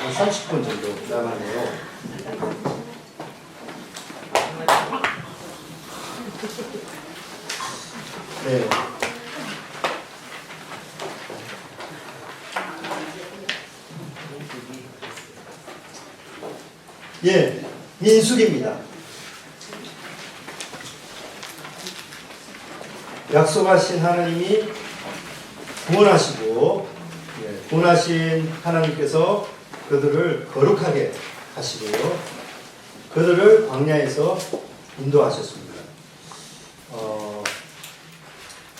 한 30분 정도 남았네요. 네. 예, 민수기입니다. 약속하신 하나님이 구원하시고, 구원하신 하나님께서 그들을 거룩하게 하시고요, 그들을 광야에서 인도하셨습니다.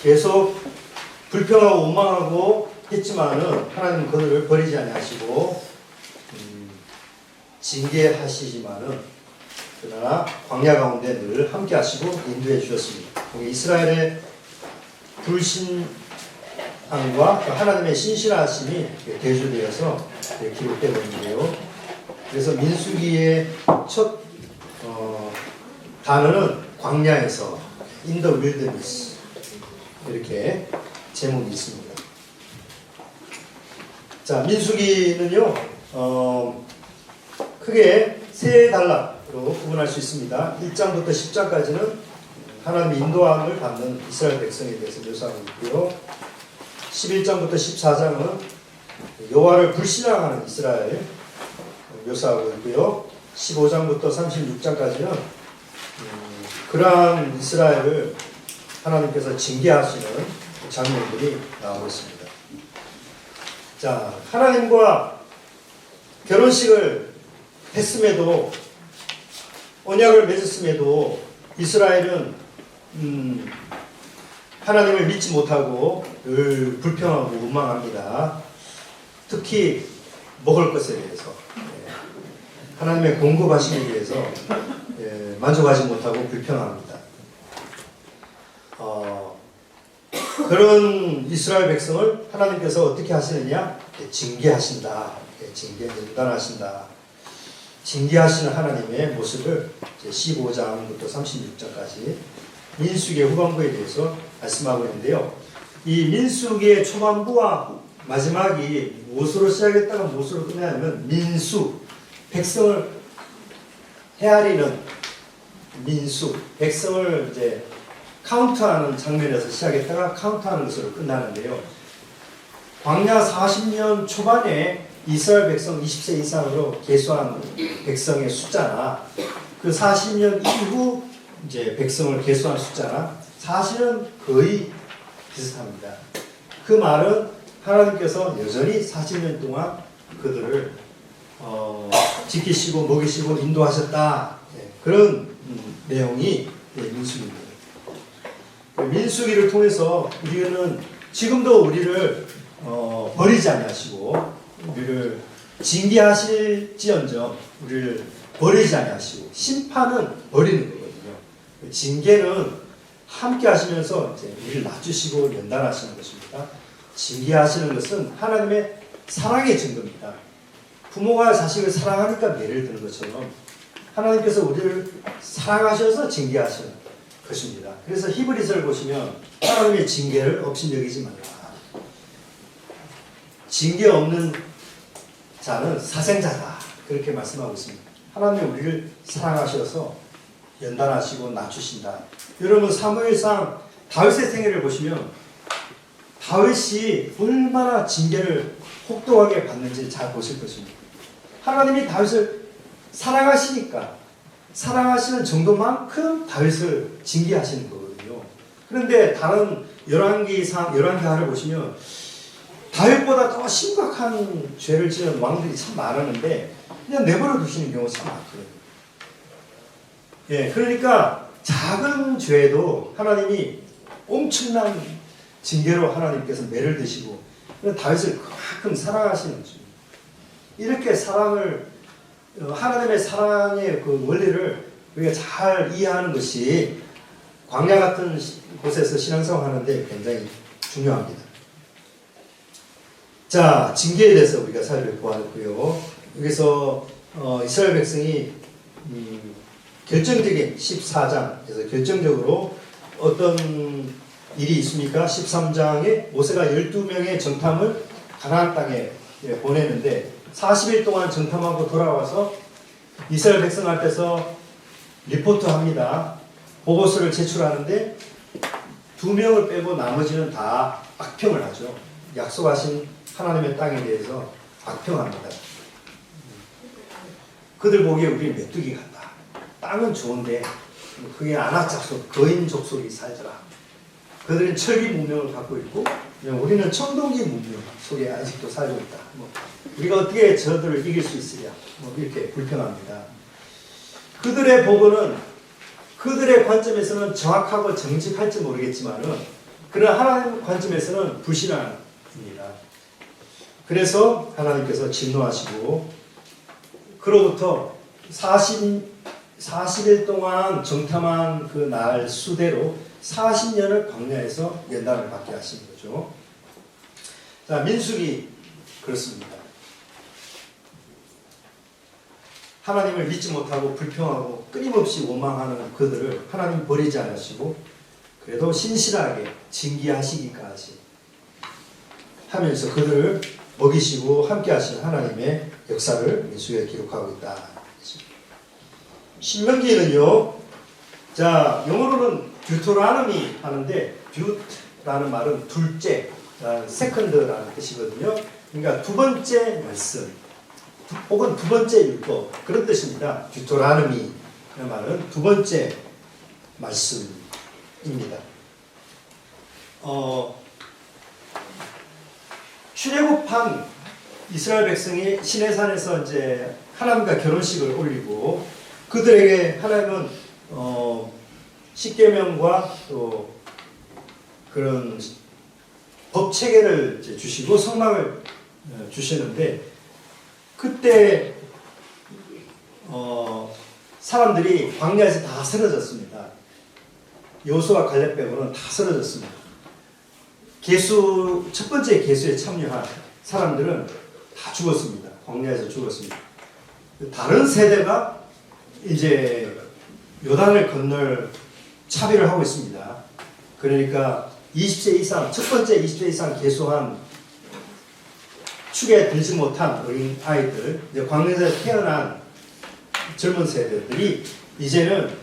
계속 불평하고 원망하고 했지만은 하나님은 그들을 버리지 아니하시고 징계하시지만은 그러나 광야 가운데 늘 함께 하시고 인도해 주셨습니다. 이스라엘의 불신앙과 하나님의 신실하심이 대조되어서 기록되고 있는데요. 그래서 민수기의 첫 단어는 광야에서 in the wilderness 이렇게 제목이 있습니다. 자, 민수기는요 크게 세 단락으로 구분할 수 있습니다. 1장부터 10장까지는 하나님의 인도함을 받는 이스라엘 백성에 대해서 묘사하고 있고요. 11장부터 14장은 여호와를 불신앙하는 이스라엘 묘사하고 있고요. 15장부터 36장까지는 그러한 이스라엘을 하나님께서 징계하시는 장면들이 나오고 있습니다. 자, 하나님과 결혼식을 했음에도 언약을 맺었음에도 이스라엘은 하나님을 믿지 못하고 늘 불평하고 원망합니다. 특히 먹을 것에 대해서 하나님의 공급하심에 대해서 만족하지 못하고 불평합니다. 그런 이스라엘 백성을 하나님께서 어떻게 하시느냐? 징계하신다. 연단하신다. 징계하시는 하나님의 모습을 15장부터 36장까지 민수기의 후반부에 대해서 말씀하고 있는데요. 이 민수기의 초반부와 마지막이 무엇으로 시작했다가 무엇으로 끝나냐면 민수, 백성을 헤아리는 민수, 백성을 이제 카운트하는 장면에서 시작했다가 카운트하는 것으로 끝나는데요. 광야 40년 초반에 이스라엘 백성 20세 이상으로 계수한 백성의 숫자나 그 40년 이후 이제 백성을 계수한 숫자나 사실은 거의 비슷합니다. 그 말은 하나님께서 여전히 40년 동안 그들을 지키시고 먹이시고 인도하셨다. 그런 내용이 민수기입니다. 민수기를 통해서 우리는 지금도 우리를 버리지 아니하시고 우리를 징계하실지언정 우리를 버리지 아니하시고 심판은 버리는 거거든요. 징계는 함께 하시면서 이제 우리를 낮추시고 연단하시는 것입니다. 징계하시는 것은 하나님의 사랑의 증거입니다. 부모가 자식을 사랑하니까 매를 드는 것처럼 하나님께서 우리를 사랑하셔서 징계하시는 것입니다. 그래서 히브리서를 보시면 하나님의 징계를 업신여기지 말라. 징계 없는 자는 사생자다. 그렇게 말씀하고 있습니다. 하나님이 우리를 사랑하셔서 연단하시고 낮추신다. 여러분 사무엘상 다윗의 생애를 보시면 다윗이 얼마나 징계를 혹독하게 받는지 잘 보실 것입니다. 하나님이 다윗을 사랑하시니까 사랑하시는 정도만큼 다윗을 징계하시는 거거든요. 그런데 다른 열왕기하를 보시면 다윗보다 더 심각한 죄를 지은 왕들이 참 많았는데 그냥 내버려 두시는 경우가 참 많거든요. 예, 그러니까 작은 죄도 하나님이 엄청난 징계로 하나님께서 매를 드시고 다윗을 그만큼 사랑하시는 거죠. 이렇게 사랑을 하나님의 사랑의 그 원리를 우리가 잘 이해하는 것이 광야 같은 곳에서 신앙생활하는데 굉장히 중요합니다. 자, 징계에 대해서 우리가 살펴보았고요. 여기서 이스라엘 백성이 결정적인 14장에서 결정적으로 어떤 일이 있습니까? 13장에 모세가 12명의 정탐을 가나안 땅에 보내는데 40일 동안 정탐하고 돌아와서 이스라엘 백성 앞에서 리포트합니다. 보고서를 제출하는데 2명을 빼고 나머지는 다 악평을 하죠. 약속하신 하나님의 땅에 대해서 악평합니다. 그들 보기에 우리 메뚜기 같다. 땅은 좋은데 그게 안악작속, 거인 족속이 살더라. 그들은 철기 문명을 갖고 있고 우리는 청동기 문명 속에 아직도 살고 있다. 우리가 어떻게 저들을 이길 수 있으랴. 이렇게 불평합니다. 그들의 보고는 그들의 관점에서는 정확하고 정직할지 모르겠지만은 그러나 하나님 관점에서는 불신앙입니다. 그래서 하나님께서 진노하시고 그로부터 40일 동안 정탐한 그 날 수대로 40년을 광야에서 연단을 받게 하신 거죠. 자, 민수기 그렇습니다. 하나님을 믿지 못하고 불평하고 끊임없이 원망하는 그들을 하나님 버리지 않으시고 그래도 신실하게 징계하시기까지 하면서 그들을 먹이시고 함께 하신 하나님의 역사를 민수기에 기록하고 있다. 신명기는요. 자, 영어로는 듀토라노미 하는데 듀라는 말은 둘째, 세컨드라는 뜻이거든요. 그러니까 두 번째 말씀 혹은 두 번째 율법 그런 뜻입니다. 듀토라노미 하는 말은 두 번째 말씀입니다. 출애굽한 이스라엘 백성이 시내산에서 이제 하나님과 결혼식을 올리고 그들에게 하나님은 십계명과 또 그런 법 체계를 주시고 성막을 주시는데 그때 사람들이 광야에서 다 쓰러졌습니다. 여호수아 갈렙 빼고는 다 쓰러졌습니다. 첫 번째 계수에 참여한 사람들은 다 죽었습니다. 광야에서 죽었습니다. 다른 세대가 이제 요단을 건널 차별을 하고 있습니다. 그러니까 20세 이상, 첫 번째 20세 이상 계수한 축에 들지 못한 어린 아이들, 이제 광야에서 태어난 젊은 세대들이 이제는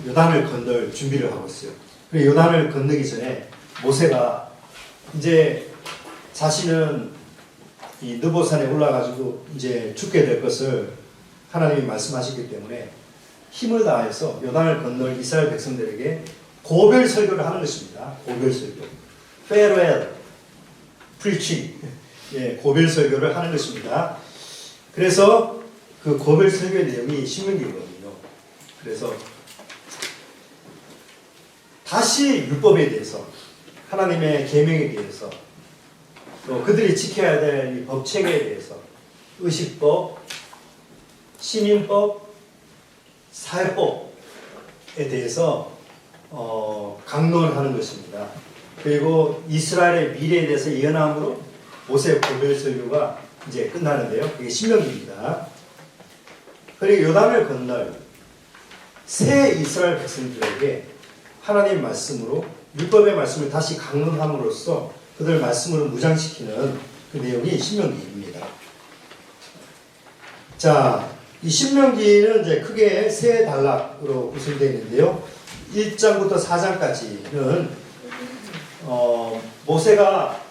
요단을 건널 준비를 하고 있어요. 요단을 건너기 전에 모세가 이제 자신은 이 느보산에 올라가지고 이제 죽게 될 것을 하나님이 말씀하시기 때문에 힘을 다해서 요단을 건널 이스라엘 백성들에게 고별 설교를 하는 것입니다. 고별 설교. farewell preaching. 예, 고별 설교를 하는 것입니다. 그래서 그 고별 설교의 내용이 신명기거든요. 그래서 다시 율법에 대해서 하나님의 계명에 대해서 또 그들이 지켜야 될 법 체계에 대해서 의식법, 시민법, 사회법에 대해서 강론하는 것입니다. 그리고 이스라엘의 미래에 대해서 예언함으로 모세 고별 설교가 이제 끝나는데요. 그게 신명기입니다. 그리고 요단을 건널 새 이스라엘 백성들에게 하나님 말씀으로 율법의 말씀을 다시 강론함으로써 그들 말씀으로 무장시키는 그 내용이 신명기입니다. 자, 이 신명기는 이제 크게 세 단락으로 구성되어 있는데요. 1장부터 4장까지는 모세가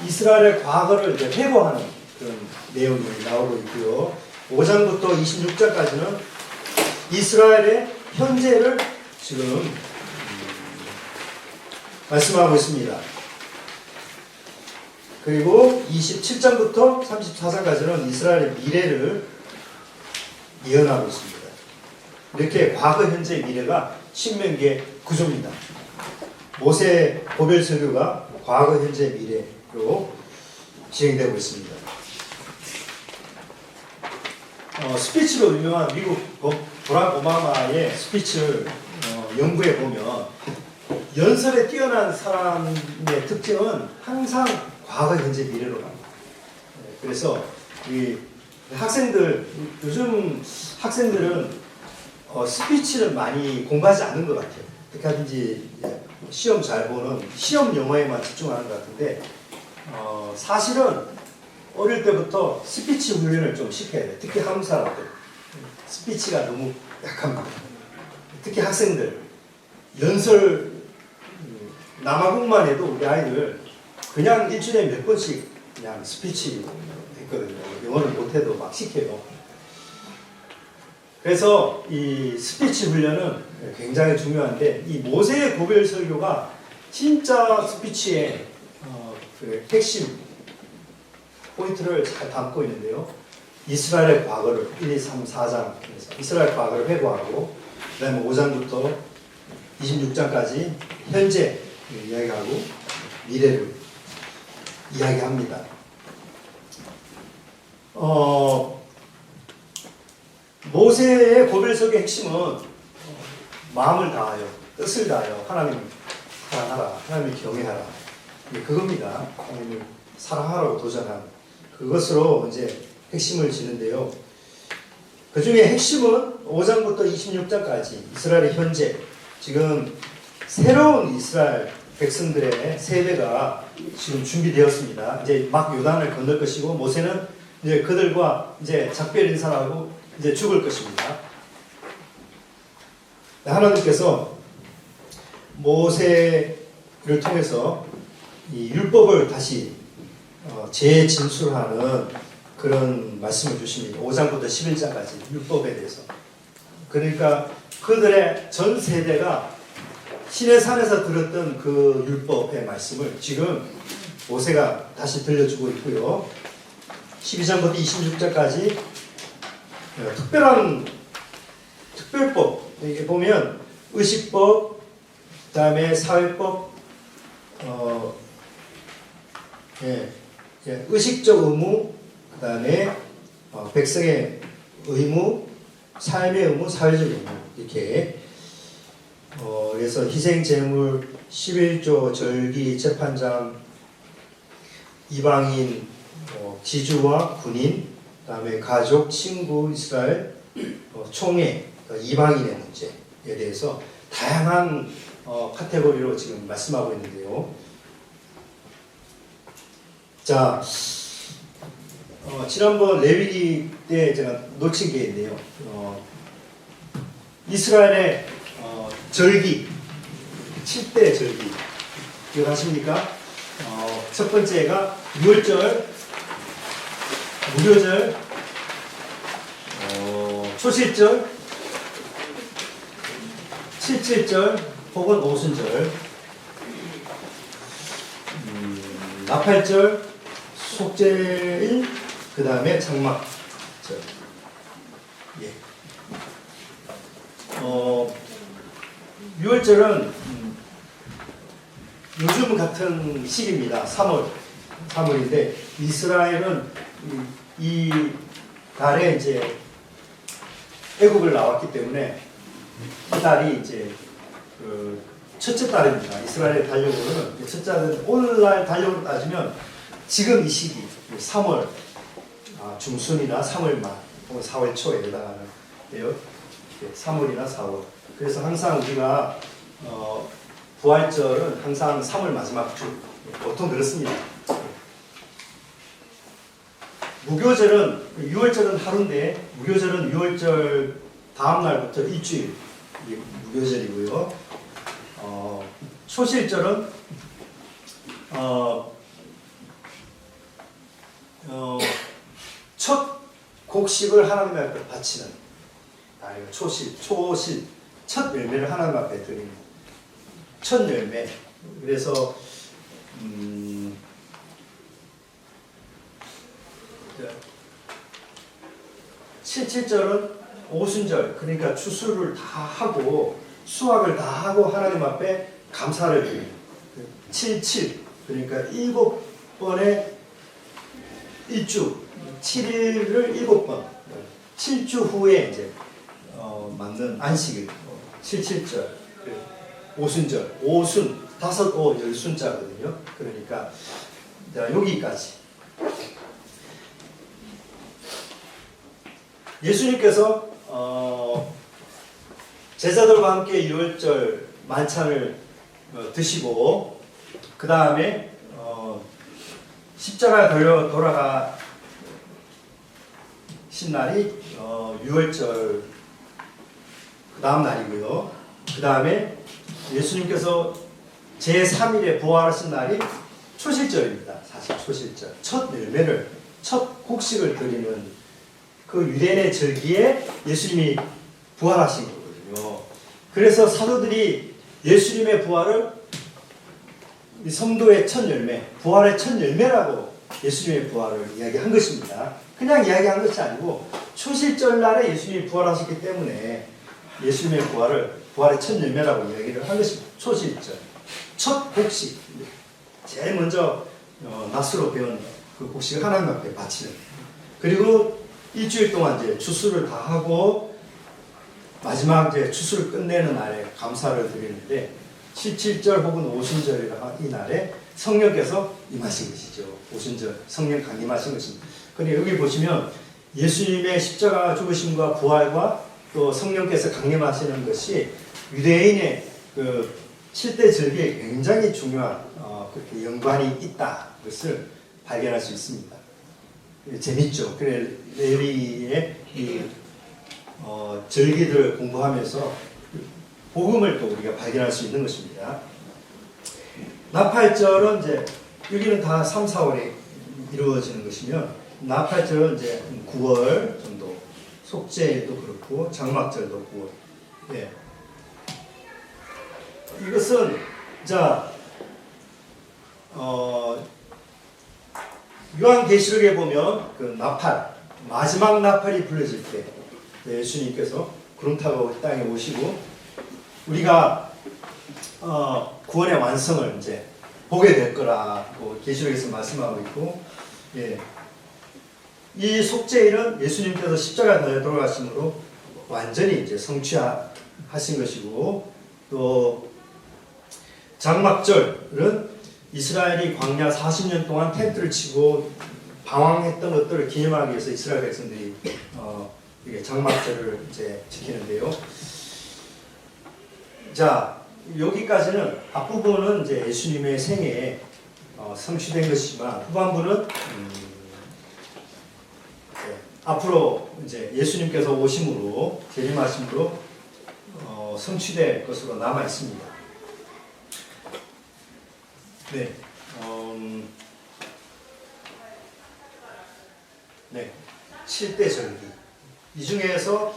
이스라엘의 과거를 이제 회고하는 그런 내용이 나오고 있고요. 5장부터 26장까지는 이스라엘의 현재를 지금 말씀하고 있습니다. 그리고 27장부터 34장까지는 이스라엘의 미래를 예언하고 있습니다. 이렇게 과거, 현재, 미래가 신명기의 구조입니다. 모세 고별 설교가 과거, 현재, 미래로 진행되고 있습니다. 스피치로 유명한 미국 버락 오바마의 스피치를 연구해 보면 연설에 뛰어난 사람의 특징은 항상 과거, 현재, 미래로 갑니다. 그래서 이 학생들, 요즘 학생들은 스피치를 많이 공부하지 않는 것 같아요. 어떻게 하든지 시험 잘 보는 시험 영어에만 집중하는 것 같은데 사실은 어릴 때부터 스피치 훈련을 좀 시켜야 돼요. 특히 한국 사람들. 스피치가 너무 약합니다. 특히 학생들. 연설, 남아공만 해도 우리 아이들 그냥 일주일에 몇 번씩 그냥 스피치 했거든요. 영어를 못해도 막 시켜요. 그래서 이 스피치 훈련은 굉장히 중요한데, 이 모세의 고별 설교가 진짜 스피치의 그 핵심 포인트를 잘 담고 있는데요. 이스라엘의 과거를 1, 2, 3, 4장에서 이스라엘 과거를 회고하고, 그 다음에 5장부터 26장까지 현재 이야기하고 미래를 이야기합니다. 모세의 고별석의 핵심은 마음을 다하여, 뜻을 다하여 하나님을 사랑하라, 하나님을 경외하라. 그겁니다. 하나님을 사랑하라고 도전한 그것으로 이제 핵심을 지는데요. 그 중에 핵심은 5장부터 26장까지 이스라엘의 현재, 지금 새로운 이스라엘 백성들의 세대가 지금 준비되었습니다. 이제 막 요단을 건널 것이고, 모세는 이제 그들과 이제 작별 인사를 하고 이제 죽을 것입니다. 하나님께서 모세를 통해서 이 율법을 다시 재진술하는 그런 말씀을 주십니다. 5장부터 11장까지 율법에 대해서. 그러니까 그들의 전 세대가 신의 산에서 들었던 그 율법의 말씀을 지금 모세가 다시 들려주고 있고요. 12장부터 26장까지 특별법, 이게 보면 의식법, 그 다음에 사회법, 의식적 의무, 그 다음에 백성의 의무, 삶의 의무, 사회적 의무, 이렇게 그래서 희생제물, 11조, 절기, 재판장, 이방인, 지주와 군인, 그 다음에 가족, 친구, 이스라엘, 총회, 이방인의 문제에 대해서 다양한 카테고리로 지금 말씀하고 있는데요. 자, 지난번 레위기 때 제가 놓친 게 있네요. 이스라엘의 절기, 7대 절기 기억하십니까? 첫 번째가 유월절, 무교절, 초실절, 칠칠절 혹은 오순절, 나팔절, 속죄일, 그 다음에 장막절. 예. 유월절은 요즘 같은 시기입니다. 3월인데 이스라엘은 이 달에 이제 애굽을 나왔기 때문에 이 달이 이제 그 첫째 달입니다. 이스라엘의 달력으로는 첫째 달은 오늘날 달력으로 따지면 지금 이 시기 3월 중순이나 3월 말 혹은 4월 초에 해당하는데요. 3월이나 4월. 그래서 항상 우리가 부활절은 항상 3월 마지막 주, 보통 그렇습니다. 무교절은, 유월절은 하루인데 무교절은 유월절 다음 날부터 일주일 무교절이고요. 초실절은 첫 곡식을 하나님 앞에 바치는 날이에요. 초실, 첫 열매를 하나님 앞에 드리는 첫 열매. 그래서 7.7절은 오순절, 그러니까 추수를 다 하고 수확을 다 하고 하나님 앞에 감사를 드리는 7.7, 그러니까 7번의 일주, 7일을 7번, 7주 후에 이제 맞는 안식일, 7.7절, 오순절, 오순, 5오 10순자거든요. 그러니까 여기까지. 예수님께서 제자들과 함께 유월절 만찬을 드시고 그 다음에 십자가에 돌아가 날이 6월절 그 다음 날이고요. 그 다음에 예수님께서 제3일에 부활하신 날이 초실절입니다. 사실 초실절. 첫 열매를, 첫 곡식을 드리는 그 유대인의 절기에 예수님이 부활하신 거거든요. 그래서 사도들이 예수님의 부활을 이 성도의 첫 열매, 부활의 첫 열매라고 예수님의 부활을 이야기한 것입니다. 그냥 이야기한 것이 아니고 초실절 날에 예수님이 부활하셨기 때문에 예수님의 부활의 첫 열매라고 이야기를 한 것입니다. 초실절, 첫 곡식. 제일 먼저 낫으로 배운 그 곡식을 하나님 앞에 바치는. 그리고 일주일 동안 이제 추수를 다 하고 마지막 이제 추수를 끝내는 날에 감사를 드리는데 17절 혹은 오순절이라 이 날에 성령께서 임하신 것이죠. 오순절 성령 강림하신 것입니다. 그런데 여기 보시면 예수님의 십자가 죽으심과 부활과 또 성령께서 강림하시는 것이 유대인의 그 7대 절기에 굉장히 중요한 그렇게 연관이 있다 것을 발견할 수 있습니다. 재밌죠. 그래 레위의 이 절기들을 공부하면서 복음을 또 우리가 발견할 수 있는 것입니다. 나팔절은 이제 여기는 다 3, 4월에 이루어지는 것이면 나팔절은 이제 9월 정도, 속죄일도 그렇고 장막절도 9월. 예. 이것은 자 요한계시록에 보면 그 나팔, 마지막 나팔이 불려질 때 예수님께서 구름 타고 땅에 오시고 우리가 구원의 완성을 이제 보게 될 거라고 계시록에서 말씀하고 있고, 예. 이 속죄일은 예수님께서 십자가에 돌아가심으로 완전히 이제 성취하신 것이고, 또 장막절은 이스라엘이 광야 40년 동안 텐트를 치고 방황했던 것들을 기념하기 위해서 이스라엘 백성들이 이게 장막절을 이제 지키는데요. 자, 여기까지는 앞부분은 이제 예수님의 생애에 성취된 것이지만 후반부는 앞으로 이제 예수님께서 오심으로 재림하심으로 성취될 것으로 남아 있습니다. 네, 네, 7대 절기. 이 중에서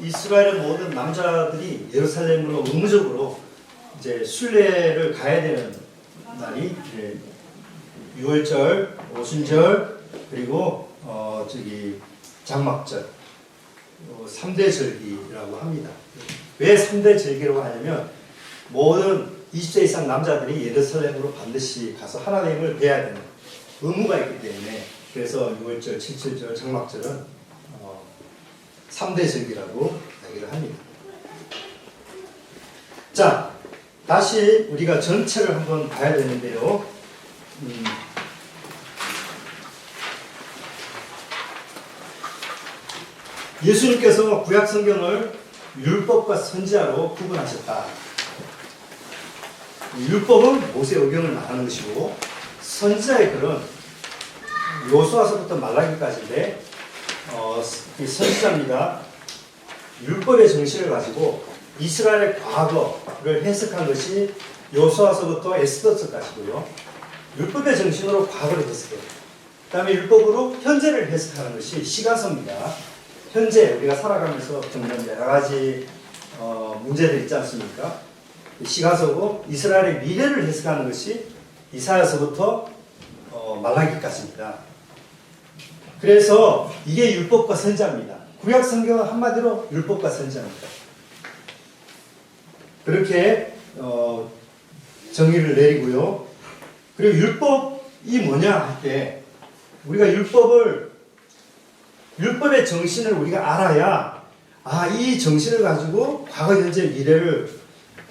이스라엘의 모든 남자들이 예루살렘으로 의무적으로 이제 순례를 가야 되는 날이 이제 6월절, 오순절, 그리고 장막절, 3대 절기라고 합니다. 왜 3대 절기라고 하냐면 모든 20세 이상 남자들이 예루살렘으로 반드시 가서 하나님을 뵈야 되는 의무가 있기 때문에 그래서 6월절, 7절, 장막절은 3대 절기라고 얘기를 합니다. 자, 다시 우리가 전체를 한번 봐야 되는데요. 예수님께서 구약 성경을 율법과 선지자로 구분하셨다. 율법은 모세 의경을 말하는 것이고 선지자의 글은 요수아서부터 말라기까지인데 선지자입니다. 율법의 정신을 가지고 이스라엘의 과거를 해석한 것이 요수아서부터 에스더서까지고요. 율법의 정신으로 과거를 해석해요. 그 다음에 율법으로 현재를 해석하는 것이 시가서입니다. 현재 우리가 살아가면서 겪는 여러 가지 문제들 있지 않습니까? 시가서고 이스라엘의 미래를 해석하는 것이 이사야서부터 말라기까지입니다. 그래서 이게 율법과 선지자입니다. 구약 성경은 한마디로 율법과 선지자입니다. 그렇게 정의를 내리고요. 그리고 율법이 뭐냐 할 때 우리가 율법의 정신을 우리가 알아야 이 정신을 가지고 과거, 현재, 미래를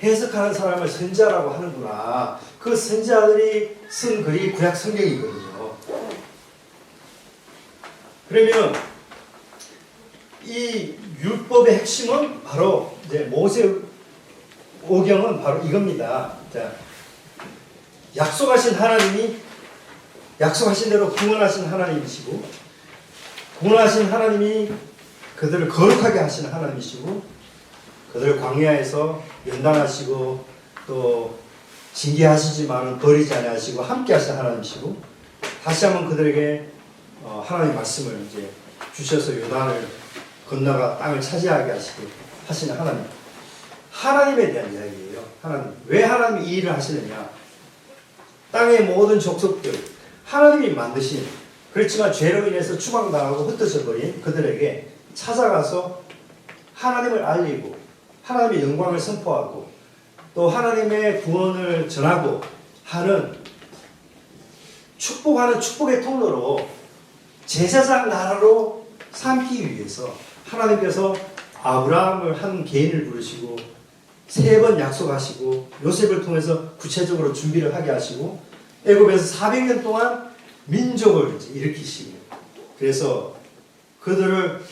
해석하는 사람을 선지자라고 하는구나. 그 선지자들이 쓴 글이 구약 성경이거든요. 그러면 이 율법의 핵심은 바로 이제 모세 오경은 바로 이겁니다. 자, 약속하신 하나님이 약속하신 대로 구원하신 하나님이시고 구원하신 하나님이 그들을 거룩하게 하시는 하나님이시고 그들을 광야에서 연단하시고 또 징계하시지만 버리지 아니하시고 함께 하시는 하나님이시고 다시 한번 그들에게 하나님의 말씀을 이제 주셔서 요단을 건너가 땅을 차지하게 하시는 하나님. 하나님에 대한 이야기예요. 하나님. 왜 하나님이 이 일을 하시느냐? 땅의 모든 족속들 하나님이 만드신 그렇지만 죄로 인해서 추방당하고 흩어져 버린 그들에게 찾아가서 하나님을 알리고 하나님의 영광을 선포하고 또 하나님의 구원을 전하고 하는 축복하는 축복의 통로로 제사장 나라로 삼기 위해서 하나님께서 아브라함을 한 개인을 부르시고 3번 약속하시고 요셉을 통해서 구체적으로 준비를 하게 하시고 애굽에서 400년 동안 민족을 일으키시고 그래서 그들을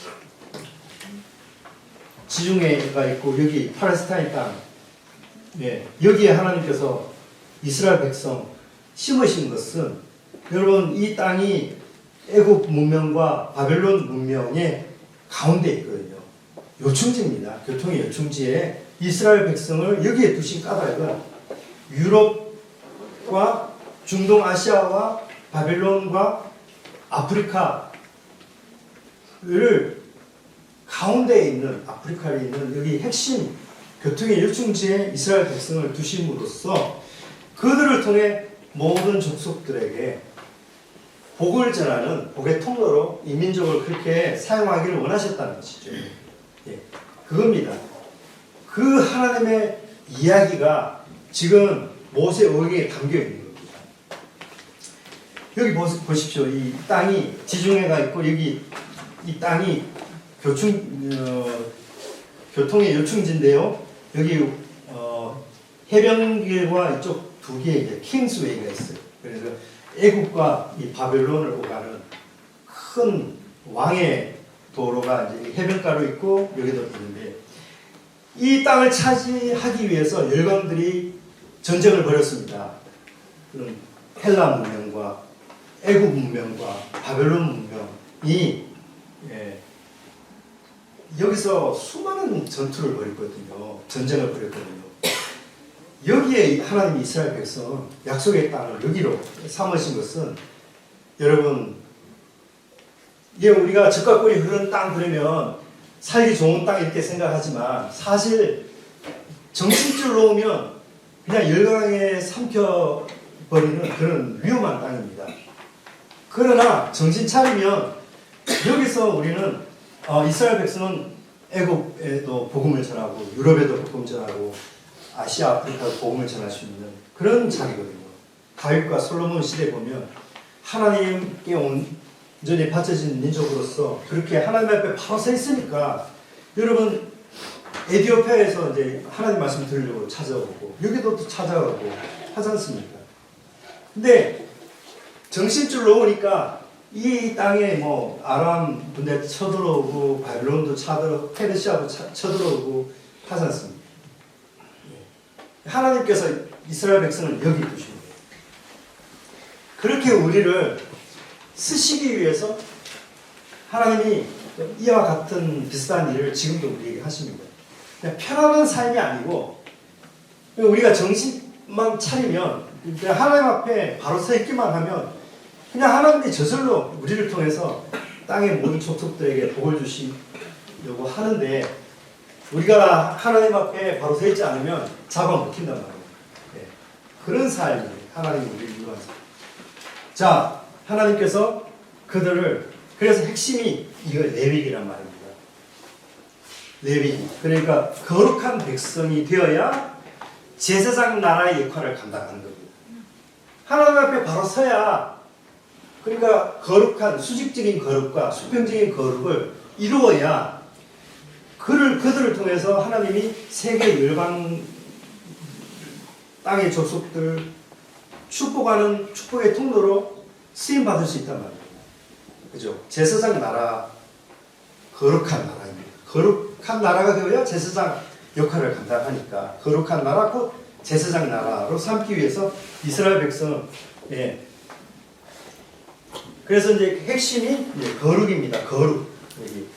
지중해가 있고 여기 팔레스타인 땅 여기에 하나님께서 이스라엘 백성 심으신 것은 여러분 이 땅이 애굽 문명과 바벨론 문명의 가운데 있거든요. 요충지입니다. 교통의 요충지에 이스라엘 백성을 여기에 두신 까닭은 유럽과 중동아시아와 바벨론과 아프리카를 가운데에 있는 아프리카에 있는 여기 핵심 교통의 요충지에 이스라엘 백성을 두심으로써 그들을 통해 모든 족속들에게 복을 전하는 복의 통로로 이 민족을 그렇게 사용하기를 원하셨다는 것이죠. 그겁니다. 그 하나님의 이야기가 지금 모세오경에 담겨 있는 겁니다. 여기 보십시오. 이 땅이 지중해가 있고 여기 이 땅이 교통의 요충지인데요. 여기 해변길과 이쪽 두 개의 킹스웨이가 있어요. 그래서 애굽과 이 바벨론을 오가는 큰 왕의 도로가 이제 해변가로 있고 여기도 있는데 이 땅을 차지하기 위해서 열강들이 전쟁을 벌였습니다. 헬라 문명과 애굽 문명과 바벨론 문명이 여기서 수많은 전투를 벌였거든요. 전쟁을 벌였거든요. 여기에 하나님 이스라엘 백성 약속의 땅을 여기로 삼으신 것은 여러분 우리가 젖과 꿀이 흐르는 땅 그러면 살기 좋은 땅 이렇게 생각하지만 사실 정신줄 놓으면 그냥 열강에 삼켜버리는 그런 위험한 땅입니다. 그러나 정신 차리면 여기서 우리는 이스라엘 백성은 애굽에도 복음을 전하고 유럽에도 복음을 전하고 아시아 아프리카도 복음을 전할 수 있는 그런 자리거든요. 다윗과 솔로몬 시대 보면 하나님께 온전히 바쳐진 민족으로서 그렇게 하나님 앞에 바로 서 있으니까 여러분 에티오피아에서 이제 하나님 말씀 들으려고 찾아오고 여기도 또 찾아오고 하지 않습니까? 근데 정신줄 놓으니까 이 땅에 아람 군대 쳐들어오고 바벨론도 쳐들어오고 페르시아도 쳐들어오고 하지 않습니까? 하나님께서 이스라엘 백성을 여기 두신 거예요. 그렇게 우리를 쓰시기 위해서 하나님이 이와 같은 비슷한 일을 지금도 우리에게 하십니다. 그냥 편안한 삶이 아니고 우리가 정신만 차리면 그냥 하나님 앞에 바로 서 있기만 하면 그냥 하나님이 저절로 우리를 통해서 땅의 모든 족속들에게 복을 주시려고 하는데 우리가 하나님 앞에 바로 서 있지 않으면 잡아먹힌단 말이에요. 그런 삶이 하나님이 우리를 위한 삶. 자, 하나님께서 그들을 그래서 핵심이 이거 레위기란 말입니다. 레위기. 그러니까 거룩한 백성이 되어야 제사장 나라의 역할을 감당하는 겁니다. 하나님 앞에 바로 서야 그러니까 거룩한 수직적인 거룩과 수평적인 거룩을 이루어야 그들을 통해서 하나님이 세계 열방 땅의 족속들 축복하는 축복의 통로로 쓰임받을 수 있단 말입니다. 그죠? 제사장 나라, 거룩한 나라입니다. 거룩한 나라가 되어야 제사장 역할을 감당하니까 거룩한 나라 곧 제사장 나라로 삼기 위해서 이스라엘 백성은 그래서 이제 핵심이 이제 거룩입니다. 거룩. 여기.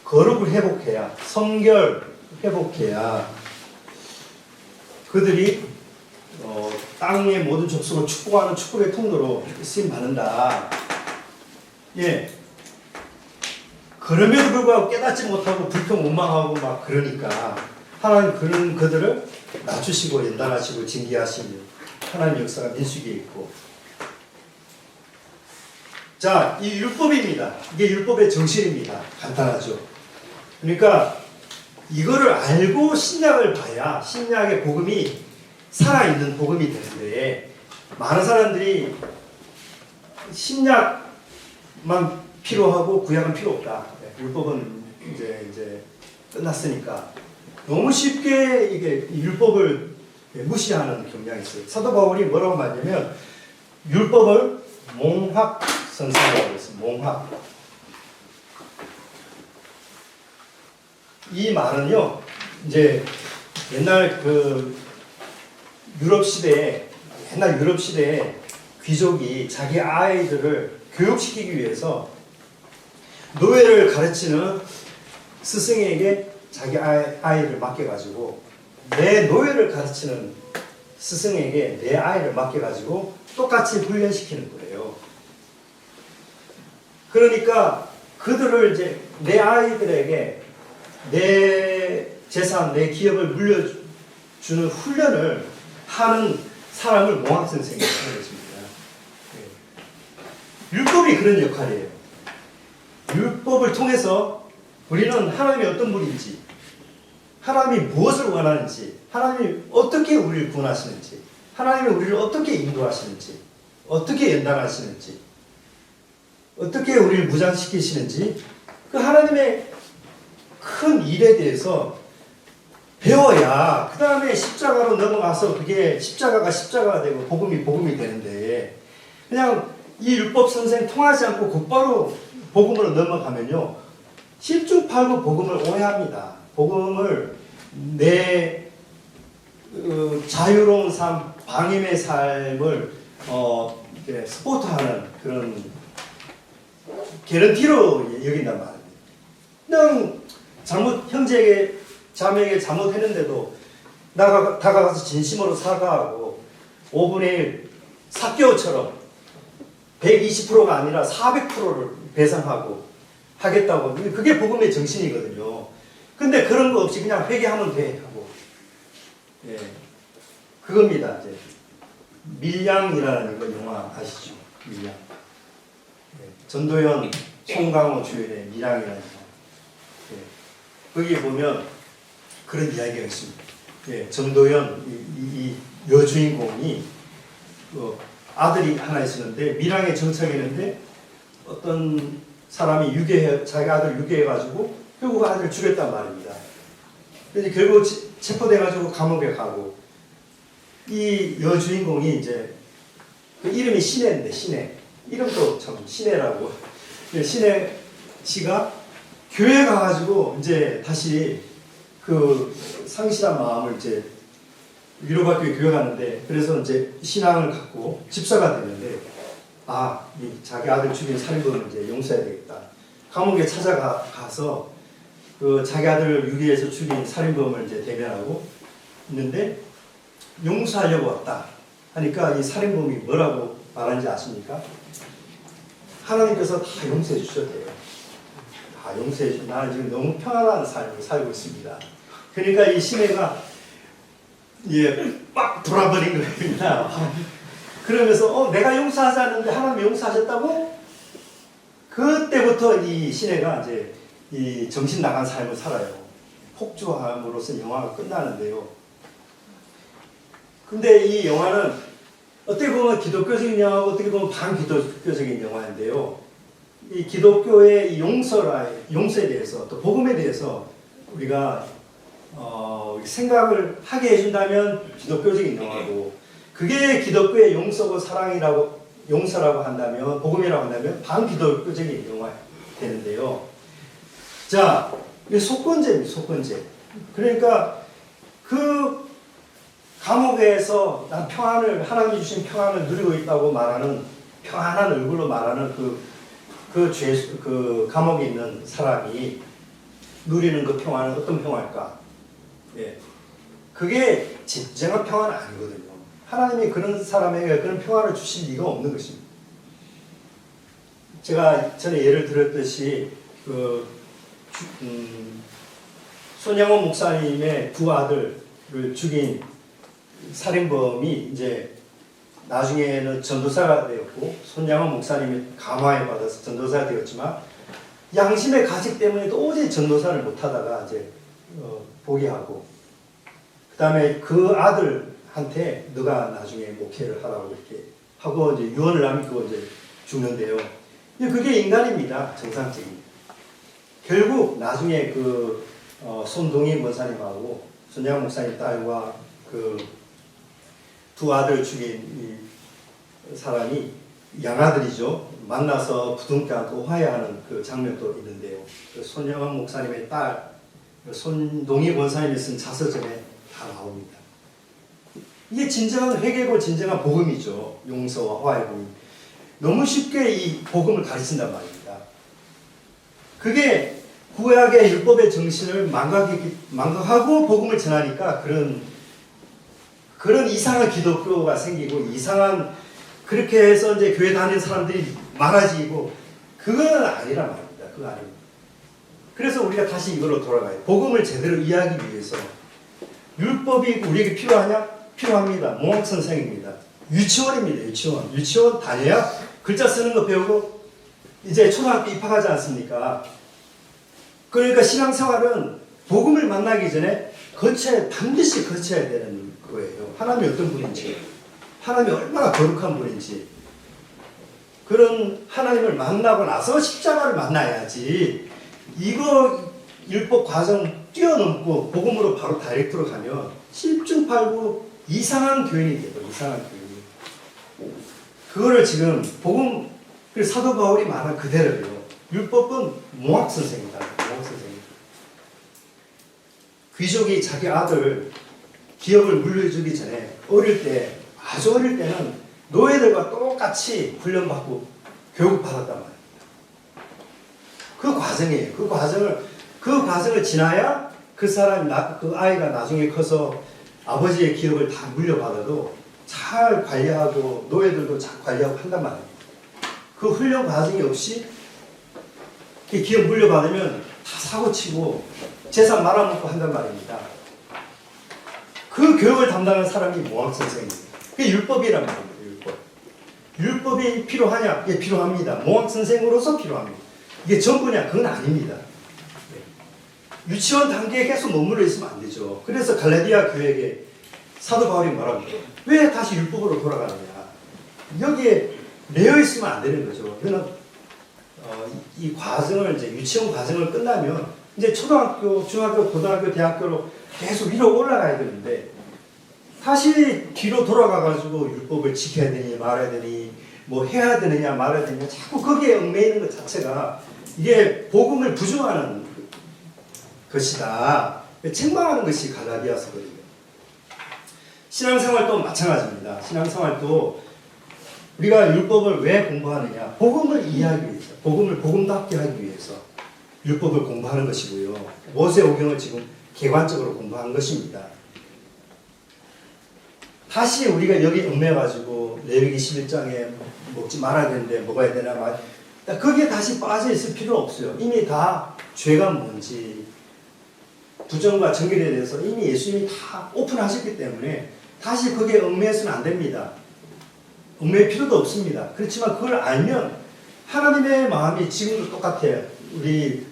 거룩을 회복해야, 성결 회복해야 그들이 땅의 모든 족속을 축복하는 축복의 통로로 쓰임 받는다. 예. 그럼에도 불구하고 깨닫지 못하고 불평 원망하고 막 그러니까 하나님 그런 그들을 낮추시고 연단하시고 징계하시는 하나님 역사가 민수기에 있고. 자, 이 율법입니다. 이게 율법의 정신입니다. 간단하죠. 그러니까 이거를 알고 신약을 봐야 신약의 복음이 살아있는 복음이 되는데, 많은 사람들이 신약만 필요하고 구약은 필요 없다. 율법은 이제 끝났으니까 너무 쉽게 이게 율법을 무시하는 경향이 있어요. 사도 바울이 뭐라고 말하냐면 율법을 몽학 선생이라고 했어요. 몽학. 이 말은요, 이제 옛날 옛날 유럽 시대에 귀족이 자기 아이들을 교육시키기 위해서 노예를 가르치는 스승에게 자기 아이를 맡겨가지고, 내 노예를 가르치는 스승에게 내 아이를 맡겨가지고 똑같이 훈련시키는 거예요. 그러니까 그들을 이제 내 아이들에게 내 재산, 내 기업을 물려주는 훈련을 하는 사람을 몽학선생이라고 하는 것입니다. 율법이 그런 역할이에요. 율법을 통해서 우리는 하나님이 어떤 분인지, 하나님이 무엇을 원하는지, 하나님이 어떻게 우리를 구원하시는지, 하나님이 우리를 어떻게 인도하시는지, 어떻게 연단하시는지, 어떻게 우리를 무장시키시는지, 그 하나님의 큰 일에 대해서 배워야 그 다음에 십자가로 넘어가서 그게 십자가가 되고 복음이 되는데, 그냥 이 율법 선생 통하지 않고 곧바로 복음으로 넘어가면요, 십중팔구 복음을 오해합니다. 복음을 내 자유로운 삶, 방임의 삶을 스포트하는 그런 개런티로 여긴단 말입니다. 그냥 형제에게, 자매에게 잘못했는데도 다가가서 진심으로 사과하고 5분의 1 사개오처럼 120%가 아니라 400%를 배상하고 하겠다고. 그게 복음의 정신이거든요. 근데 그런 거 없이 그냥 회개하면 돼 하고, 예, 그겁니다. 이제 밀양이라는 거 영화 아시죠? 밀양. 예, 전도연, 송강호 주연의 밀양이라는 영화. 예, 거기 보면 그런 이야기가 있습니다. 예, 전도연 이 여주인공이 아들이 하나 있었는데 밀양에 정착했는데 어떤 사람이 자기 아들 유괴해가지고 결국 아들을 죽였단 말입니다. 그래서 결국 체포돼가지고 감옥에 가고, 이 여주인공이 이제 그 이름이 신혜인데, 신혜 이름도 참 신혜라고. 신혜 씨가 교회 가가지고 이제 다시 그 상실한 마음을 이제 위로받기 위해 교회 가는데, 그래서 이제 신앙을 갖고 집사가 되는데, 자기 아들 죽인 살인범을 이제 용서해야 되겠다. 감옥에 찾아가서 그 자기 아들을 유기해서 죽인 살인범을 이제 대면하고 있는데, 용서하려고 왔다 하니까 이 살인범이 뭐라고 말하는지 아십니까? 하나님께서 다 용서해 주셨대요. 다 용서해 주셨. 나는 지금 너무 평안한 삶을 살고 있습니다. 그러니까 이 신혜가 빡 돌아버린 겁니다. 그러면서 내가 용서하지 않는데 하나님 용서하셨다고? 그때부터 이 신혜가 이제 이 정신 나간 삶을 살아요. 폭주함으로써 영화가 끝나는데요. 근데 이 영화는 어떻게 보면 기독교적인 영화고 어떻게 보면 반기독교적인 영화인데요. 이 기독교의 이 용서에 대해서, 또 복음에 대해서 우리가 생각을 하게 해준다면 기독교적인 영화고, 그게 기독교의 용서고 용서라고 한다면, 복음이라고 한다면 반기독교적인 영화 되는데요. 자, 이게 속건제입니다. 속건제. 그러니까 그 감옥에서 난 하나님이 주신 평안을 누리고 있다고 말하는 평안한 얼굴로 말하는 그 감옥에 있는 사람이 누리는 그 평안은 어떤 평화일까? 예. 그게 진정한 평안은 아니거든요. 하나님이 그런 사람에게 그런 평안을 주실 리가 없는 것입니다. 제가 전에 예를 들었듯이 손양원 목사님의 두 아들을 죽인 살인범이 이제 나중에는 전도사가 되었고, 손양원 목사님이 감화에 받아서 전도사가 되었지만 양심의 가책 때문에 도저히 전도사를 못하다가 이제 포기하고, 그 다음에 그 아들한테 너가 나중에 목회를 하라고 이렇게 하고 이제 유언을 남기고 이제 죽는데요. 그게 인간입니다. 정상적인. 결국 나중에 손동희 권사님하고 손양 목사님 딸과 그 두 아들 죽인 이 사람이 양아들이죠. 만나서 부둥켜 안고 화해하는 그 장면도 있는데요. 손양원 목사님의 딸 손동희 권사님이 쓴 자서전에 다 나옵니다. 이게 진정한 회개고 진정한 복음이죠. 용서와 화해 복음. 너무 쉽게 이 복음을 가르친단 말입니다. 그게 구약의 율법의 정신을 망각하고 복음을 전하니까 그런 이상한 기독교가 생기고 이상한 그렇게 해서 이제 교회 다니는 사람들이 많아지고 그건 아니란 말입니다. 그거 아닙니다. 그래서 우리가 다시 이걸로 돌아가요. 복음을 제대로 이해하기 위해서 율법이 우리에게 필요하냐? 필요합니다. 몽학선생입니다. 유치원입니다. 유치원 다녀야 글자 쓰는 거 배우고 이제 초등학교 입학하지 않습니까? 그러니까 신앙생활은 복음을 만나기 전에 반드시 거쳐야 되는 거예요. 하나님이 어떤 분인지, 하나님이 얼마나 거룩한 분인지, 그런 하나님을 만나고 나서 십자가를 만나야지. 이거 율법 과정 뛰어넘고 복음으로 바로 다이렉트로 가면 십중팔구 이상한 교인이 돼요. 이상한 교인이. 그거를 지금 복음 사도 바울이 말한 그대로요. 율법은 몽학선생이다. 몽학선생. 귀족이 자기 아들 기업을 물려주기 전에 아주 어릴 때는 노예들과 똑같이 훈련받고 교육받았단 말입니다. 그 과정이에요. 그 과정을 지나야 그 아이가 나중에 커서 아버지의 기업을 다 물려받아도 잘 관리하고 노예들도 잘 관리하고 한단 말입니다. 그 훈련 과정이 없이 기업 물려받으면 다 사고치고 재산 말아먹고 한단 말입니다. 그 교육을 담당하는 사람이 몽학선생입니다. 그게 율법이란 말입니다. 율법이 필요하냐? 예, 필요합니다. 몽학선생으로서 필요합니다. 이게 전부냐? 그건 아닙니다. 유치원 단계에 계속 머물러 있으면 안 되죠. 그래서 갈라디아 교회에게 사도 바울이 뭐라고 해요? 왜 다시 율법으로 돌아가느냐? 여기에 매여 있으면 안 되는 거죠. 그러나 이 과정을 이제 유치원 과정을 끝나면 이제 초등학교, 중학교, 고등학교, 대학교로 계속 위로 올라가야 되는데 다시 뒤로 돌아가가지고 율법을 지켜야 되니 말아야 되니 뭐 해야 되느냐 말아야 되느냐 자꾸 거기에 얽매이는 것 자체가 이게 복음을 부정하는 것이다. 책망하는 것이 갈라디아서거든요. 신앙생활도 마찬가지입니다. 신앙생활도 우리가 율법을 왜 공부하느냐? 복음을 이해하기 위해서, 복음을 복음답게 하기 위해서 율법을 공부하는 것이고요. 모세오경을 지금 객관적으로 공부하는 것입니다. 다시 우리가 여기 얽매가지고 레위기 11장에 먹지 말아야 되는데 먹어야 되나 거기에 다시 빠져 있을 필요 없어요. 이미 다 죄가 뭔지 부정과 정결에 대해서 이미 예수님이 다 오픈하셨기 때문에 다시 거기에 얽매여서는 안 됩니다. 얽매일 필요도 없습니다. 그렇지만 그걸 알면 하나님의 마음이 지금도 똑같아요. 우리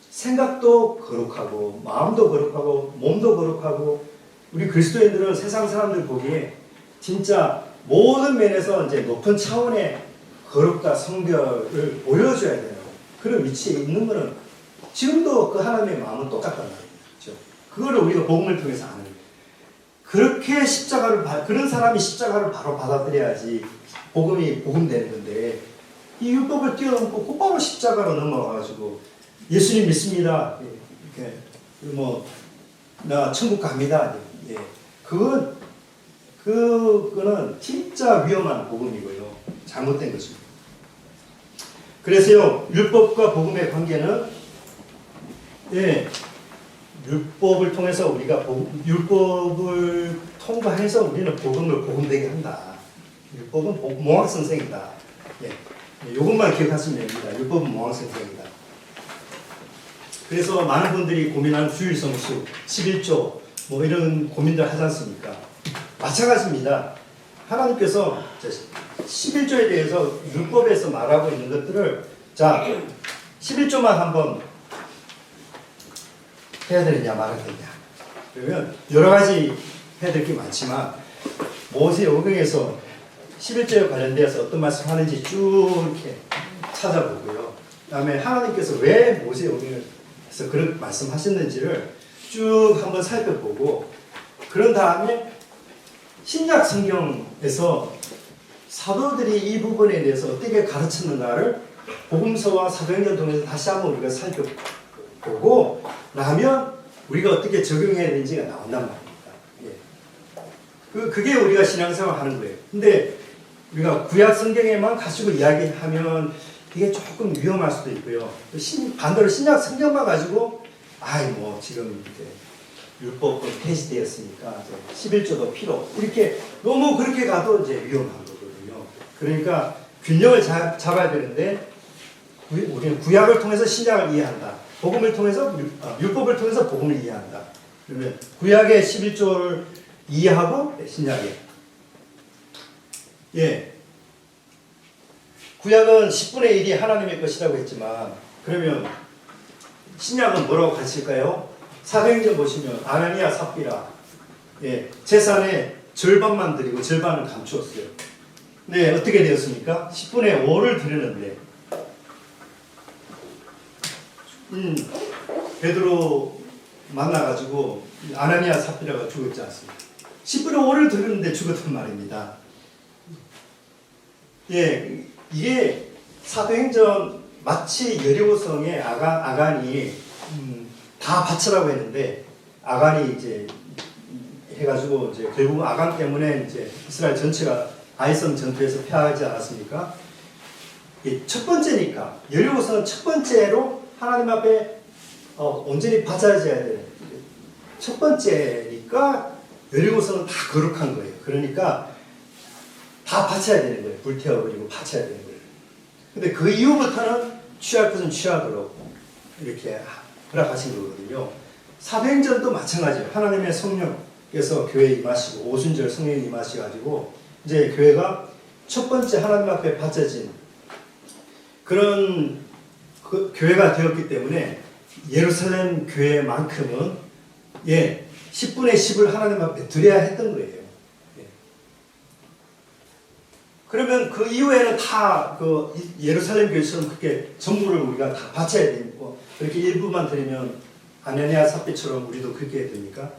생각도 거룩하고 마음도 거룩하고 몸도 거룩하고 우리 그리스도인들은 세상 사람들 보기에 진짜 모든 면에서 이제 높은 차원의 거룩과 성결을 보여줘야 되는 그런 위치에 있는 것은 지금도 그 하나님의 마음은 똑같단 말이죠. 그거를 우리가 복음을 통해서 아는 거예요. 그렇게 그런 사람이 십자가를 바로 받아들여야지 복음이 복음되는 건데 이 율법을 뛰어넘고 곧바로 십자가로 넘어가가지고 예수님 믿습니다. 이렇게 나 천국 갑니다. 그거는 진짜 위험한 복음이고요. 잘못된 것입니다. 그래서요, 율법과 복음의 관계는 율법을 통해서 우리가 율법을 통과해서 우리는 복음을 복음되게 한다. 율법은 몽학선생이다. 이것만 기억하시면 됩니다. 율법은 몽학선생이다. 그래서 많은 분들이 고민하는 주일성수, 11조 뭐 이런 고민들 하지 않습니까? 마찬가지입니다. 하나님께서 11조에 대해서 율법에서 말하고 있는 것들을 자 11조만 한번 해야 되느냐 말아야 되느냐 그러면 여러 가지 해야 될 게 많지만 모세오경에서 11조에 관련되어서 어떤 말씀 하는지 쭉 이렇게 찾아보고요. 그 다음에 하나님께서 왜 모세오경에서 그런 말씀하셨는지를 쭉 한번 살펴보고 그런 다음에 신약 성경에서 사도들이 이 부분에 대해서 어떻게 가르쳤는가를 복음서와 사도행전 통해서 다시 한번 우리가 살펴보고 나면 우리가 어떻게 적용해야 되는지가 나온단 말입니다. 그게 우리가 신앙생활 하는 거예요. 근데 우리가 구약 성경에만 가지고 이야기하면 이게 조금 위험할 수도 있고요. 반대로 신약 성경만 가지고 뭐 지금 이제 율법은 폐지되었으니까 11조도 필요 없고 이렇게 너무 그렇게 가도 이제 위험한 거거든요. 그러니까 균형을 잡아야 되는데 우리는 구약을 통해서 신약을 이해한다. 복음을 통해서 율법을 통해서 복음을 이해한다. 그러면 구약의 11조를 이해하고 신약에 구약은 10분의 1이 하나님의 것이라고 했지만 그러면 신약은 뭐라고 가르칠까요? 사도행전 보시면 아나니아 삽비라 재산의 절반만 드리고 절반은 감추었어요. 네, 어떻게 되었습니까? 10분의 5를 드리는데 베드로 만나가지고 아나니아 삽비라가 죽었지 않습니까? 10분의 5를 드리는데 죽었단 말입니다. 이게 사도행전 마치 여리고성의 아간이 다 바치라고 했는데 아간이 이제 해가지고 이제 결국 아간 때문에 이제 이스라엘 전체가 아이성 전투에서 패하지 않았습니까? 첫 번째니까 여리고성은 첫 번째로 하나님 앞에 온전히 바쳐져야 되는 첫 번째니까 여리고성은 다 거룩한 거예요. 그러니까 다 바쳐야 되는 거예요. 불태워버리고 바쳐야 되는 거예요. 근데 그 이후부터는 취할 것은 취하도록 이렇게 허락하신 거거든요. 사도행전도 마찬가지예요. 하나님의 성령께서 교회에 임하시고 오순절 성령이 임하셔가지고 이제 교회가 첫 번째 하나님 앞에 바쳐진 그런 교회가 되었기 때문에 예루살렘 교회만큼은 10분의 10을 하나님 앞에 드려야 했던 거예요. 그러면 그 이후에는 다 그 예루살렘 교회처럼 그렇게 전부를 우리가 다 바쳐야 되고 그렇게 일부만 드리면 아나니아 삽비처럼 우리도 그렇게 됩니까?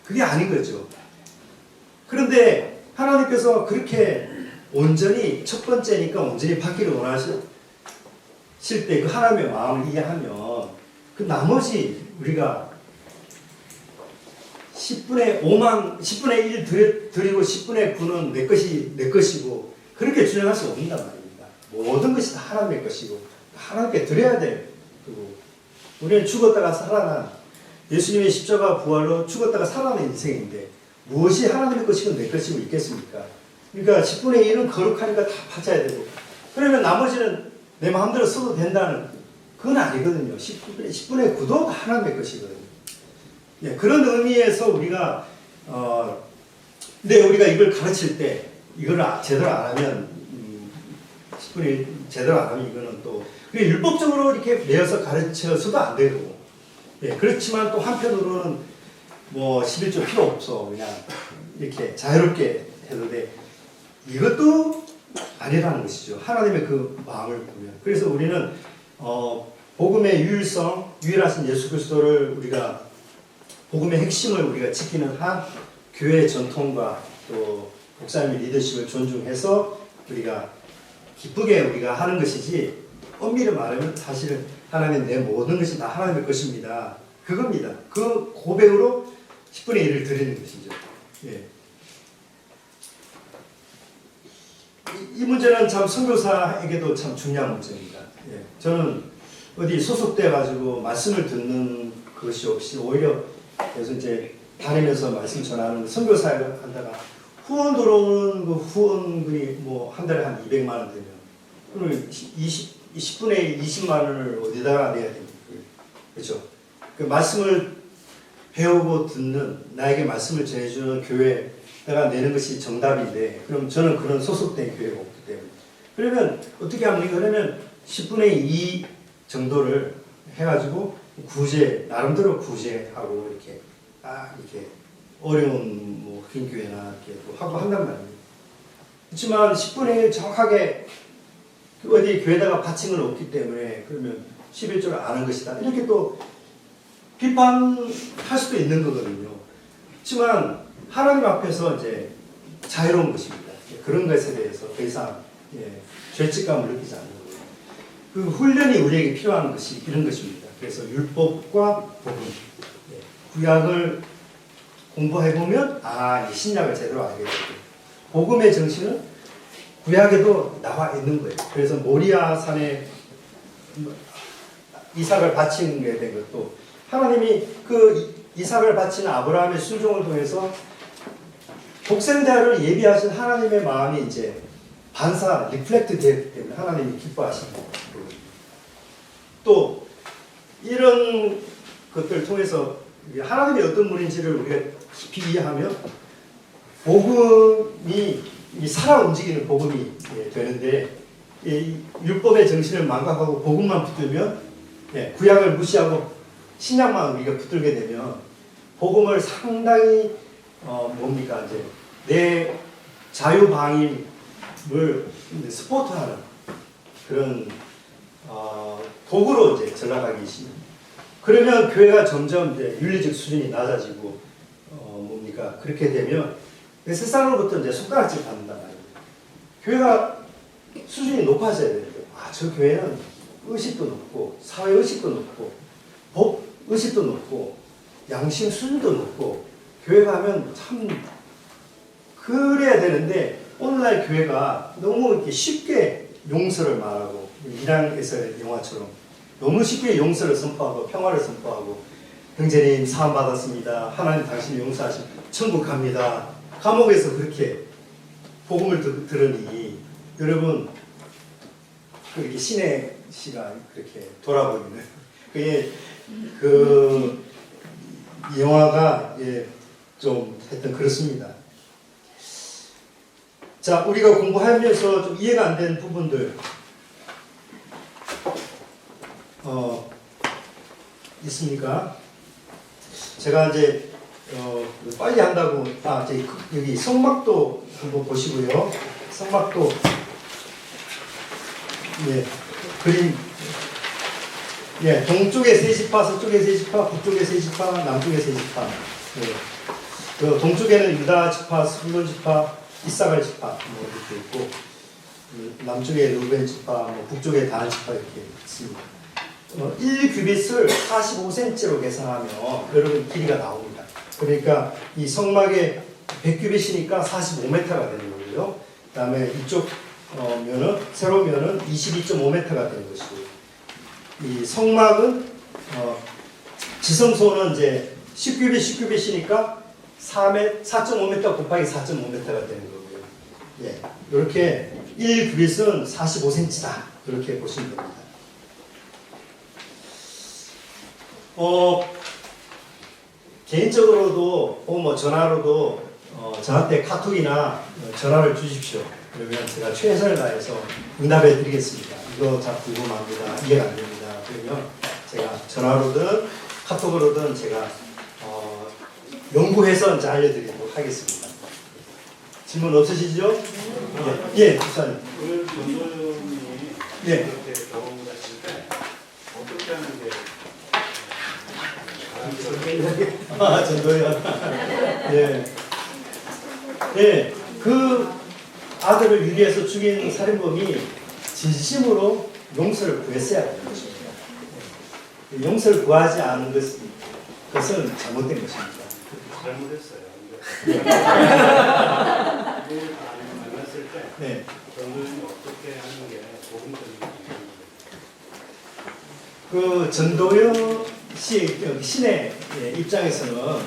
그게 아닌 거죠. 그런데 하나님께서 그렇게 온전히 첫 번째니까 온전히 받기를 원하실 때 그 하나님의 마음을 이해하면 그 나머지 우리가 10분의 1 드리고 10분의 9는 내 것이고 그렇게 주장할 수 없는단 말입니다. 모든 것이 다 하나님의 것이고 하나님께 드려야 돼요. 그리고 우리는 죽었다가 살아난 예수님의 십자가 부활로 죽었다가 살아난 인생인데 무엇이 하나님의 것이고 내 것이고 있겠습니까? 그러니까 10분의 1은 거룩하니까 다 바쳐야 되고 그러면 나머지는 내 마음대로 써도 된다는 그건 아니거든요. 10분의 9도 하나님의 것이거든요. 그런 의미에서 우리가 근데 우리가 이걸 가르칠 때 이걸 제대로 안 하면 10분의 1 제대로 안 하면 이거는 또 율법적으로 이렇게 내어서 가르쳐서도 안 되고 그렇지만 또 한편으로는 뭐 11조 필요 없어 그냥 이렇게 자유롭게 해도 돼 이것도 아니라는 것이죠. 하나님의 그 마음을 보면 그래서 우리는 복음의 유일하신 예수 그리스도를 우리가 복음의 핵심을 우리가 지키는 한 교회의 전통과 또 목사님의 리더십을 존중해서 우리가 기쁘게 우리가 하는 것이지 엄밀히 말하면 사실은 하나님 내 모든 것이 다 하나님의 것입니다. 그겁니다. 그 고백으로 10분의 1을 드리는 것이죠. 이 문제는 참 선교사에게도 참 중요한 문제입니다. 예. 저는 어디 소속돼 가지고 말씀을 듣는 것이 없이 오히려 그래서 이제 다니면서 말씀 전하는 선교사를 한다가 후원 들어오는 그 후원금이 뭐 한 달에 한 200만 원 되면 그러면 10분의 20만 원을 어디다가 내야 됩니까? 그렇죠? 그 말씀을 배우고 듣는 나에게 말씀을 전해주는 교회가 내는 것이 정답인데 그럼 저는 그런 소속된 교회가 없기 때문에 그러면 어떻게 합니까? 그러면 10분의 2 정도를 해가지고 구제 나름대로 구제하고 이렇게 이렇게 어려운 뭐 흑인교회나 이렇게 또 하고 한단 말입니다. 그렇지만 10분의 1 정확하게 어디 교회다가 바친 건 없기 때문에 그러면 11조를 아는 것이다. 이렇게 또 비판할 수도 있는 거거든요. 그렇지만 하나님 앞에서 이제 자유로운 것입니다. 그런 것에 대해서 더 이상 죄책감을 느끼지 않는 거예요. 그 훈련이 우리에게 필요한 것이 이런 것입니다. 그래서 율법과 복음, 구약을 공부해보면 이 신약을 제대로 알게 되고 복음의 정신은 구약에도 나와 있는 거예요. 그래서 모리아 산에 이삭을 바치게 된 것도 하나님이 그 이삭을 바치는 아브라함의 순종을 통해서 독생자를 예비하신 하나님의 마음이 이제 반사, 리플렉트 되기 때문에 하나님이 기뻐하시는 거예요. 또 이런 것들을 통해서 하나님이 어떤 분인지를 우리가 깊이 이해하면 복음이 살아 움직이는 복음이 되는데 이 율법의 정신을 망각하고 복음만 붙들면 구약을 무시하고 신약만 우리가 붙들게 되면 복음을 상당히 뭡니까 이제 내 자유방임을 스포트하는 그런 도구로 이제 전락하기 쉽니다. 그러면 교회가 점점 이제 윤리적 수준이 낮아지고 뭡니까 그렇게 되면 세상으로부터 이제 손가락질 받는단 말이에요. 교회가 수준이 높아져야 되는데 저 교회는 의식도 높고 사회 의식도 높고 법 의식도 높고 양심 수준도 높고 교회가 하면 참 그래야 되는데 오늘날 교회가 너무 이렇게 쉽게 용서를 말하고 이란에서의 영화처럼 너무 쉽게 용서를 선포하고 평화를 선포하고 형제님 사함 받았습니다. 하나님 당신이 용서하시면 천국 갑니다. 감옥에서 그렇게 복음을 들으니 여러분 그렇게 신의 시가 그렇게 돌아보이는 그게 그 영화가 좀 하여튼 그렇습니다. 자, 우리가 공부하면서 좀 이해가 안 되는 부분들 있습니까? 제가 이제 빨리 한다고 여기 성막도 한번 보시고요. 성막도 그림 동쪽에 세 지파, 서쪽에 세 지파, 북쪽에 세 지파, 남쪽에 세 지파. 그 동쪽에는 유다 지파, 스불론 지파, 이사갈 지파 뭐 이렇게 있고 남쪽에 루벤 지파, 뭐 북쪽에 단 지파 이렇게 있습니다. 1규빗을 45cm로 계산하면 여러분 길이가 나옵니다. 그러니까 이 성막에 100규빗이니까 45m가 되는 거고요. 그 다음에 이쪽 세로 면은 22.5m가 되는 것이고 이 성막은 지성소는 이제 10규빗 10규빗이니까 4.5m 곱하기 4.5m가 되는 거고요. 이렇게 1규빗은 45cm다. 이렇게 보시면 됩니다. 개인적으로도 뭐 전화로도 저한테 카톡이나 전화를 주십시오. 그러면 제가 최선을 다해서 응답해 드리겠습니다. 이거 잘 궁금합니다. 이해가 안 됩니다. 그러면 제가 전화로든 카톡으로든 제가 연구해서 이제 알려드리도록 하겠습니다. 질문 없으시죠? 예, 부사님. 오늘 전도연이 이렇게 경험을 하실 때 어떻게 하는 게 전도연. 그 아들을 유리해서 죽인 살인범이 진심으로 용서를 구했어야 하는 것입니다. 용서를 구하지 않은 것은 잘못된 것입니다. 잘못했어요. 만났을 때 전도연이 어떻게 하는 게 도움되는지. 그 전도연 신의 입장에서는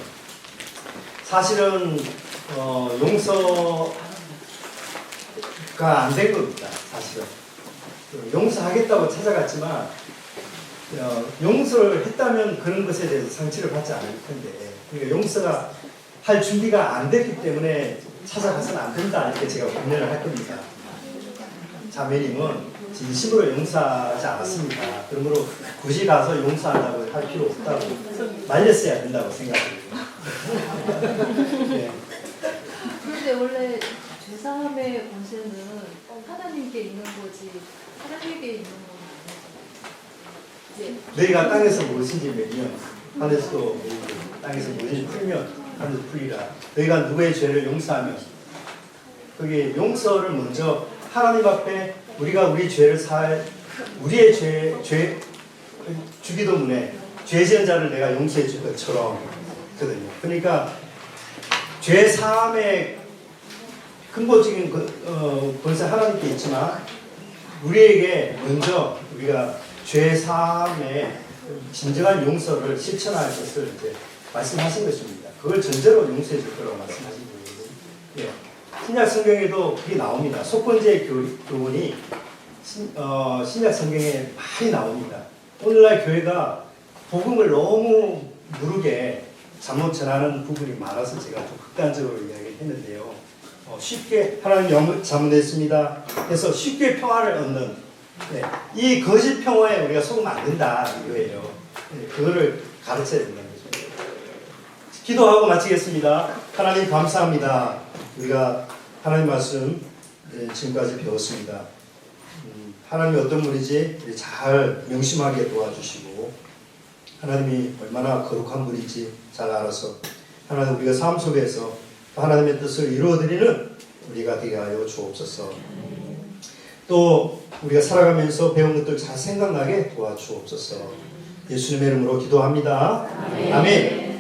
사실은 용서가 안 된 겁니다. 사실은 용서하겠다고 찾아갔지만 용서를 했다면 그런 것에 대해서 상처를 받지 않을 텐데, 그러니까 용서가 할 준비가 안 됐기 때문에 찾아가서는 안 된다, 이렇게 제가 권면을 할 겁니다. 자매님은 진심으로 용서하지 않았습니다. 그러므로 굳이 가서 용서하려고 할 필요 없다고 말렸어야 된다고 생각합니다. 네. 그런데 원래 죄사함의 권세는 하나님께 있는 거지 사람에게 있는 건 아니죠. 너희가 땅에서 무엇인지 매면 하늘에서도 매이고, 땅에서 무엇인지 풀면 하늘에서 풀리라. 너희가 누구의 죄를 용서하면, 그게 용서를 먼저 하나님 앞에 우리가 우리 죄를 우리의 죄 주기도문에 죄 지은 자를 내가 용서해 줄 것처럼 거든요. 그러니까 죄 사함의 근본적인 권세 하나님께 있지만, 우리에게 먼저 우리가 죄 사함의 진정한 용서를 실천할 것을 이제 말씀하신 것입니다. 그걸 전제로 용서해 줄 거라고 말씀하신 거예요. 예. 신약 성경에도 그게 나옵니다. 속건제 교훈이 신약 성경에 많이 나옵니다. 오늘날 교회가 복음을 너무 무르게 잘못 전하는 부분이 많아서 제가 좀 극단적으로 이야기했는데요. 쉽게 하나님 잘못했습니다 해서 쉽게 평화를 얻는, 이 거짓 평화에 우리가 속으면 안 된다 이거예요. 그거를 가르쳐야 된다는 거죠. 기도하고 마치겠습니다. 하나님 감사합니다. 우리가 하나님 말씀 지금까지 배웠습니다. 하나님이 어떤 분인지 잘 명심하게 도와주시고, 하나님이 얼마나 거룩한 분인지 잘 알아서 하나님 우리가 삶 속에서 하나님의 뜻을 이루어드리는 우리가 되게 하여 주옵소서. 또 우리가 살아가면서 배운 것들 잘 생각나게 도와주옵소서. 예수님의 이름으로 기도합니다. 아멘.